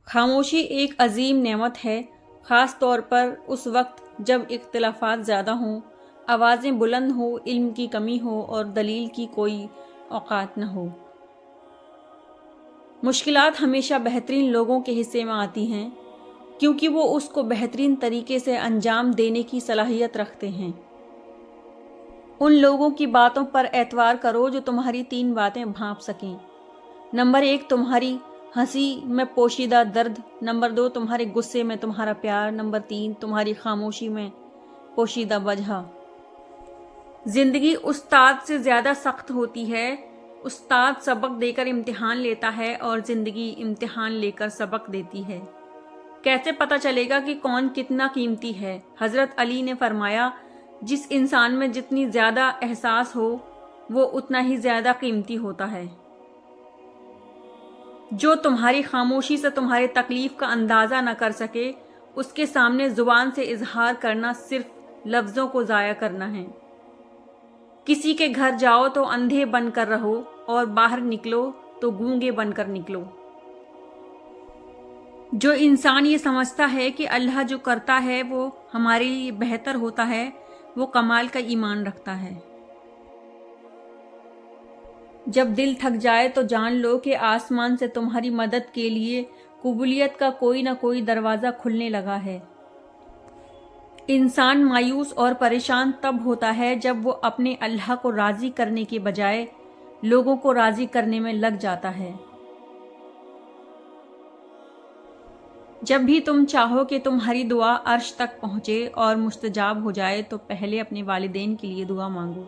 خاموشی ایک عظیم نعمت ہے، خاص طور پر اس وقت جب اختلافات زیادہ ہوں، آوازیں بلند ہوں، علم کی کمی ہو اور دلیل کی کوئی اوقات نہ ہو۔ مشکلات ہمیشہ بہترین لوگوں کے حصے میں آتی ہیں، کیونکہ وہ اس کو بہترین طریقے سے انجام دینے کی صلاحیت رکھتے ہیں۔ ان لوگوں کی باتوں پر اعتبار کرو جو تمہاری 3 باتیں بھانپ سکیں۔ نمبر 1، تمہاری ہنسی میں پوشیدہ درد۔ نمبر 2، تمہارے غصے میں تمہارا پیار۔ نمبر 3، تمہاری خاموشی میں پوشیدہ وجہ۔ زندگی استاد سے زیادہ سخت ہوتی ہے۔ استاد سبق دے کر امتحان لیتا ہے اور زندگی امتحان لے کر سبق دیتی ہے۔ کیسے پتہ چلے گا کہ کون کتنا قیمتی ہے؟ حضرت علی نے فرمایا، جس انسان میں جتنی زیادہ احساس ہو وہ اتنا ہی زیادہ قیمتی ہوتا ہے۔ جو تمہاری خاموشی سے تمہاری تکلیف کا اندازہ نہ کر سکے، اس کے سامنے زبان سے اظہار کرنا صرف لفظوں کو ضائع کرنا ہے۔ کسی کے گھر جاؤ تو اندھے بن کر رہو اور باہر نکلو تو گونگے بن کر نکلو۔ جو انسان یہ سمجھتا ہے کہ اللہ جو کرتا ہے وہ ہمارے لیے بہتر ہوتا ہے، وہ کمال کا ایمان رکھتا ہے۔ جب دل تھک جائے تو جان لو کہ آسمان سے تمہاری مدد کے لیے قبولیت کا کوئی نہ کوئی دروازہ کھلنے لگا ہے۔ انسان مایوس اور پریشان تب ہوتا ہے جب وہ اپنے اللہ کو راضی کرنے کے بجائے لوگوں کو راضی کرنے میں لگ جاتا ہے۔ جب بھی تم چاہو کہ تمہاری دعا عرش تک پہنچے اور مستجاب ہو جائے تو پہلے اپنے والدین کے لیے دعا مانگو۔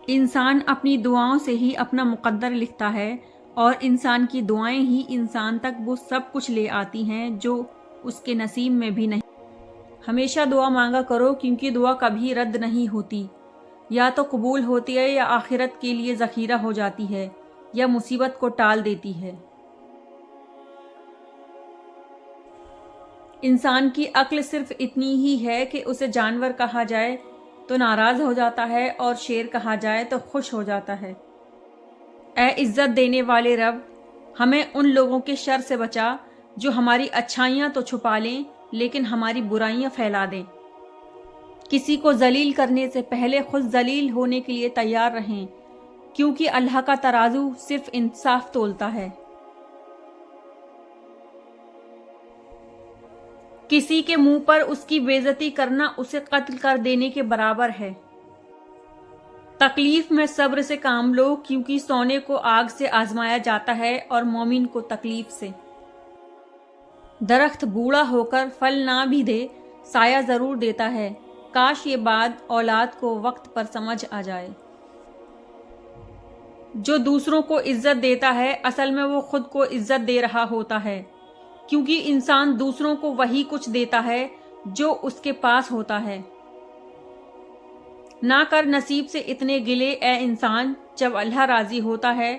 انسان اپنی دعاؤں سے ہی اپنا مقدر لکھتا ہے، اور انسان کی دعائیں ہی انسان تک وہ سب کچھ لے آتی ہیں جو اس کے نصیب میں بھی نہیں۔ ہمیشہ دعا مانگا کرو، کیونکہ دعا کبھی رد نہیں ہوتی۔ یا تو قبول ہوتی ہے یا آخرت کے لیے ذخیرہ ہو جاتی ہے، یا مصیبت کو ٹال دیتی ہے۔ انسان کی عقل صرف اتنی ہی ہے کہ اسے جانور کہا جائے تو ناراض ہو جاتا ہے اور شیر کہا جائے تو خوش ہو جاتا ہے۔ اے عزت دینے والے رب، ہمیں ان لوگوں کے شر سے بچا جو ہماری اچھائیاں تو چھپا لیں لیکن ہماری برائیاں پھیلا دیں۔ کسی کو ذلیل کرنے سے پہلے خود ذلیل ہونے کے لیے تیار رہیں، کیونکہ اللہ کا ترازو صرف انصاف تولتا ہے۔ کسی کے منہ پر اس کی بے عزتی کرنا اسے قتل کر دینے کے برابر ہے۔ تکلیف میں صبر سے کام لو، کیونکہ سونے کو آگ سے آزمایا جاتا ہے اور مومن کو تکلیف سے۔ درخت بوڑھا ہو کر پھل نہ بھی دے، سایہ ضرور دیتا ہے۔ کاش یہ بات اولاد کو وقت پر سمجھ آ جائے۔ جو دوسروں کو عزت دیتا ہے اصل میں وہ خود کو عزت دے رہا ہوتا ہے، کیونکہ انسان دوسروں کو وہی کچھ دیتا ہے جو اس کے پاس ہوتا ہے۔ نہ کر نصیب سے اتنے گلے اے انسان، جب اللہ راضی ہوتا ہے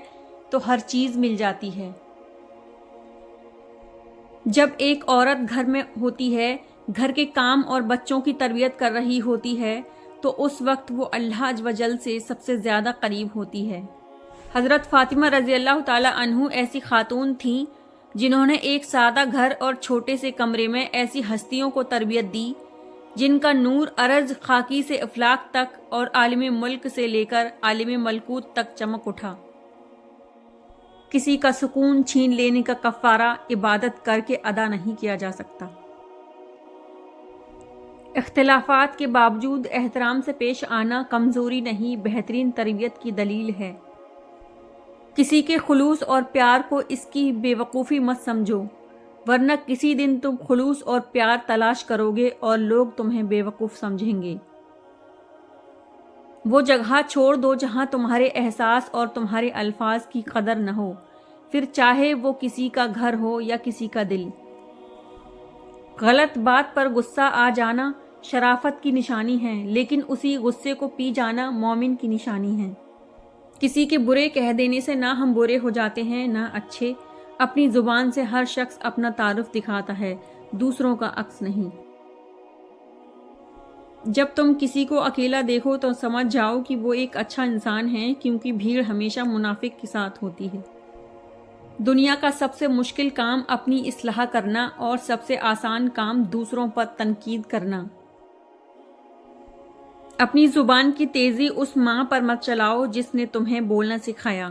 تو ہر چیز مل جاتی ہے۔ جب ایک عورت گھر میں ہوتی ہے، گھر کے کام اور بچوں کی تربیت کر رہی ہوتی ہے، تو اس وقت وہ اللہ عز و جل سے سب سے زیادہ قریب ہوتی ہے۔ حضرت فاطمہ رضی اللہ تعالی عنہ ایسی خاتون تھیں جنہوں نے ایک سادہ گھر اور چھوٹے سے کمرے میں ایسی ہستیوں کو تربیت دی جن کا نور ارض خاکی سے افلاک تک اور عالم ملک سے لے کر عالم ملکوت تک چمک اٹھا۔ کسی کا سکون چھین لینے کا کفارہ عبادت کر کے ادا نہیں کیا جا سکتا۔ اختلافات کے باوجود احترام سے پیش آنا کمزوری نہیں، بہترین تربیت کی دلیل ہے۔ کسی کے خلوص اور پیار کو اس کی بے وقوفی مت سمجھو، ورنہ کسی دن تم خلوص اور پیار تلاش کرو گے اور لوگ تمہیں بے وقوف سمجھیں گے۔ وہ جگہ چھوڑ دو جہاں تمہارے احساس اور تمہارے الفاظ کی قدر نہ ہو، پھر چاہے وہ کسی کا گھر ہو یا کسی کا دل۔ غلط بات پر غصہ آ جانا شرافت کی نشانی ہے، لیکن اسی غصے کو پی جانا مومن کی نشانی ہے۔ کسی کے برے کہہ دینے سے نہ ہم برے ہو جاتے ہیں نہ اچھے۔ اپنی زبان سے ہر شخص اپنا تعارف دکھاتا ہے، دوسروں کا عکس نہیں۔ جب تم کسی کو اکیلا دیکھو تو سمجھ جاؤ کہ وہ ایک اچھا انسان ہے، کیونکہ بھیڑ ہمیشہ منافق کے ساتھ ہوتی ہے۔ دنیا کا سب سے مشکل کام اپنی اصلاح کرنا اور سب سے آسان کام دوسروں پر تنقید کرنا۔ اپنی زبان کی تیزی اس ماں پر مت چلاؤ جس نے تمہیں بولنا سکھایا۔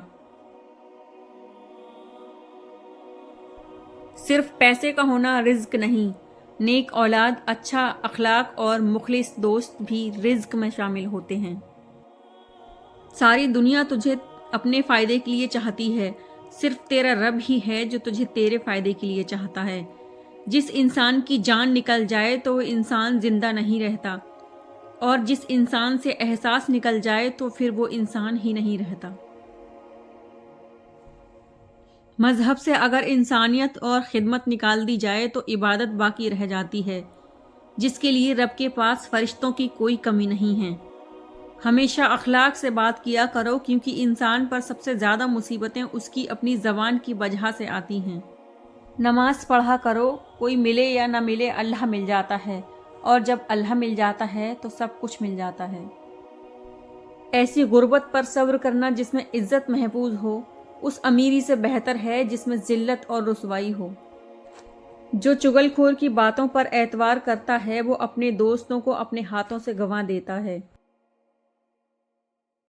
صرف پیسے کا ہونا رزق نہیں، نیک اولاد، اچھا اخلاق اور مخلص دوست بھی رزق میں شامل ہوتے ہیں۔ ساری دنیا تجھے اپنے فائدے کے لیے چاہتی ہے، صرف تیرا رب ہی ہے جو تجھے تیرے فائدے کے لیے چاہتا ہے۔ جس انسان کی جان نکل جائے تو وہ انسان زندہ نہیں رہتا، اور جس انسان سے احساس نکل جائے تو پھر وہ انسان ہی نہیں رہتا۔ مذہب سے اگر انسانیت اور خدمت نکال دی جائے تو عبادت باقی رہ جاتی ہے، جس کے لیے رب کے پاس فرشتوں کی کوئی کمی نہیں ہے۔ ہمیشہ اخلاق سے بات کیا کرو، کیونکہ انسان پر سب سے زیادہ مصیبتیں اس کی اپنی زبان کی وجہ سے آتی ہیں۔ نماز پڑھا کرو، کوئی ملے یا نہ ملے اللہ مل جاتا ہے، اور جب اللہ مل جاتا ہے تو سب کچھ مل جاتا ہے۔ ایسی غربت پر صبر کرنا جس میں عزت محفوظ ہو، اس امیری سے بہتر ہے جس میں ذلت اور رسوائی ہو۔ جو چغل خور کی باتوں پر اعتبار کرتا ہے وہ اپنے دوستوں کو اپنے ہاتھوں سے گنوا دیتا ہے۔